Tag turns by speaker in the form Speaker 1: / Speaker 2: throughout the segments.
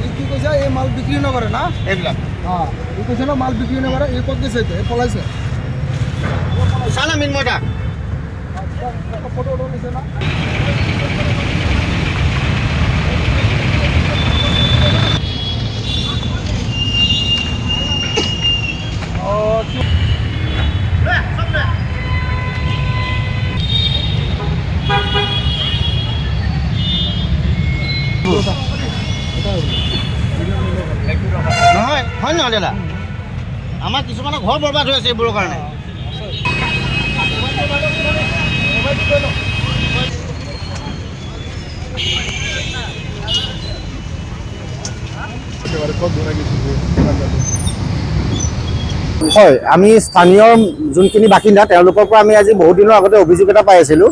Speaker 1: ই কি কৈছে এই মাল বিক্ৰী নকৰে না
Speaker 2: এইবিলাক
Speaker 1: ই কৈছে না মাল বিক্ৰী নকৰে এই ক'ত গৈছে এতিয়া পলাইছে
Speaker 2: চানা মিন মই তাক
Speaker 1: ফটো লৈছে না
Speaker 2: নহয় হয় নহয় দাদা আমাৰ কিছুমানৰ ঘৰ বৰবাদ হৈ আছে এইবোৰৰ কাৰণে
Speaker 3: হয় আমি স্থানীয় যোনখিনি বাসিন্দা তেওঁলোকৰ পৰা আমি আজি বহুত দিনৰ আগতে অভিযোগ এটা পাই আছিলোঁ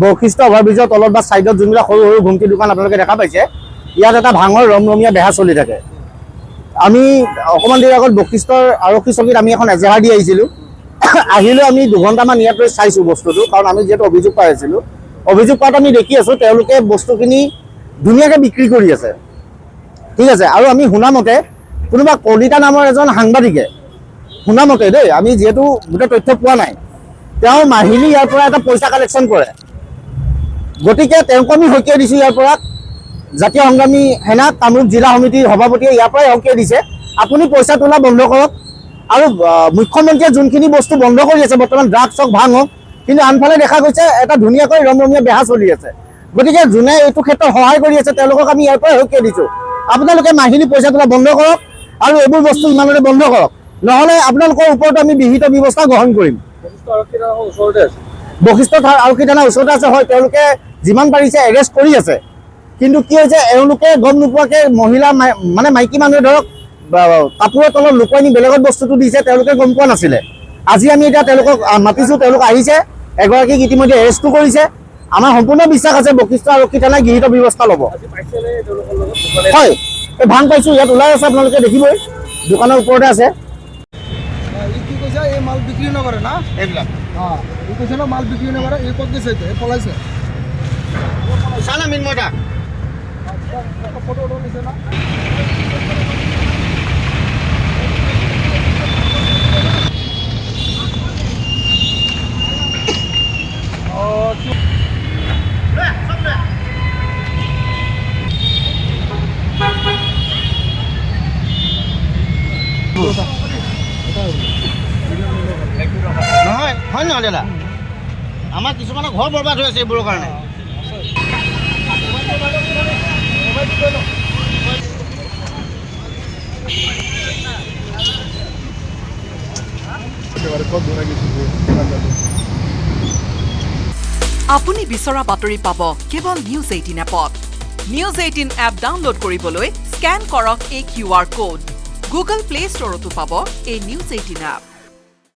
Speaker 3: বশিষ্ঠ অভাৰব্ৰিজৰ তলত বা ছাইডত যোনবিলাক সৰু সৰু ঘুমটি দোকান আপোনালোকে দেখা পাইছে ইয়াত এটা ভাঙৰ ৰমৰমীয়া বেহা চলি থাকে আমি অকণমান দেৰি আগত বশিষ্ঠৰ আৰক্ষী চকীত আমি এখন এজাহাৰ দি আহিছিলোঁ আহিলেও আমি 2 ঘণ্টামান ইয়াত ৰৈ চাইছোঁ বস্তুটো কাৰণ আমি যিহেতু অভিযোগ পাই আছিলোঁ অভিযোগ পোৱাত আমি দেখি আছোঁ তেওঁলোকে বস্তুখিনি ধুনীয়াকৈ বিক্ৰী কৰি আছে ঠিক আছে আৰু আমি শুনামতে কোনোবা কলিতা নামৰ এজন সাংবাদিকে শুনামতে দেই আমি যিহেতু গোটেই তথ্য পোৱা নাই তেওঁ মাহিলী ইয়াৰ পৰা এটা পইচা কালেকশ্যন কৰে গতিকে তেওঁক আমি সকিয়াই দিছোঁ ইয়াৰ পৰা জাতীয় সংগ্ৰামী সেনা কামৰূপ জিলা সমিতিৰ সভাপতিয়ে ইয়াৰ পৰাই সকিয়াই দিছে আপুনি পইচা তোলা বন্ধ কৰক আৰু মুখ্যমন্ত্ৰীয়ে যোনখিনি বস্তু বন্ধ কৰি আছে বৰ্তমান ড্ৰাগছ হওক ভাং হওক কিন্তু আনফালে দেখা গৈছে এটা ধুনীয়াকৈ ৰমৰমীয়া বেহা চলি আছে গতিকে যোনে এইটো ক্ষেত্ৰত সহায় কৰি আছে তেওঁলোকক আমি ইয়াৰ পৰাই সকিয়াই দিছোঁ আপোনালোকে মাহিলী পইচা তোলা বন্ধ কৰক আৰু এইবোৰ বস্তু ইমানতে বন্ধ কৰক নহ'লে আপোনালোকৰ ওপৰত আমি বিহিত ব্যৱস্থা গ্ৰহণ কৰিম বশিষ্ঠ আৰক্ষী থানাৰ ওচৰতে আছে হয় তেওঁলোকে যিমান পাৰিছে এৰেষ্ট কৰি আছে কিন্তু কি হৈছে এওঁলোকে গম নোপোৱাকৈ মহিলা মানে মাইকী মানুহে ধৰক কাপোৰৰ তলত লুকুৱাই নি বেলেগত বস্তুটো দিছে তেওঁলোকে গম পোৱা নাছিলে আজি আমি এতিয়া তেওঁলোকক মাতিছোঁ তেওঁলোক আহিছে এগৰাকীক ইতিমধ্যে এৰেষ্টো কৰিছে আমাৰ সম্পূৰ্ণ বিশ্বাস আছে বশিষ্ঠ আৰক্ষী থানাই গৃহীত ব্যৱস্থা ল'ব হয় এই ভাং পাইছোঁ ইয়াত ওলাই আছে আপোনালোকে দেখিবই দোকানৰ ওপৰতে আছে
Speaker 1: ই কি কৈছে এই মাল বিক্ৰী নকৰে না
Speaker 2: এইবিলাক
Speaker 1: ই কৈছে না মাল বিক্ৰী নকৰে এই ক'ত গৈছে এতিয়া পলাইছে
Speaker 2: চানা মিন মই তাক
Speaker 1: ফটো লৈছে না
Speaker 2: নহয় হয় নহয় দাদা আমাৰ কিছুমানৰ ঘৰ বৰবাদ হৈ আছে এইবোৰৰ কাৰণে
Speaker 4: আপুনি বিচৰা বাতৰি পাব কেৱল নিউজ 18 এপত নিউজ 18 এপ ডাউনলোড কৰিবলৈ স্কেন কৰক এই QR কোড গুগল প্লে ষ্টৰতো পাব এই নিউজ 18 এপ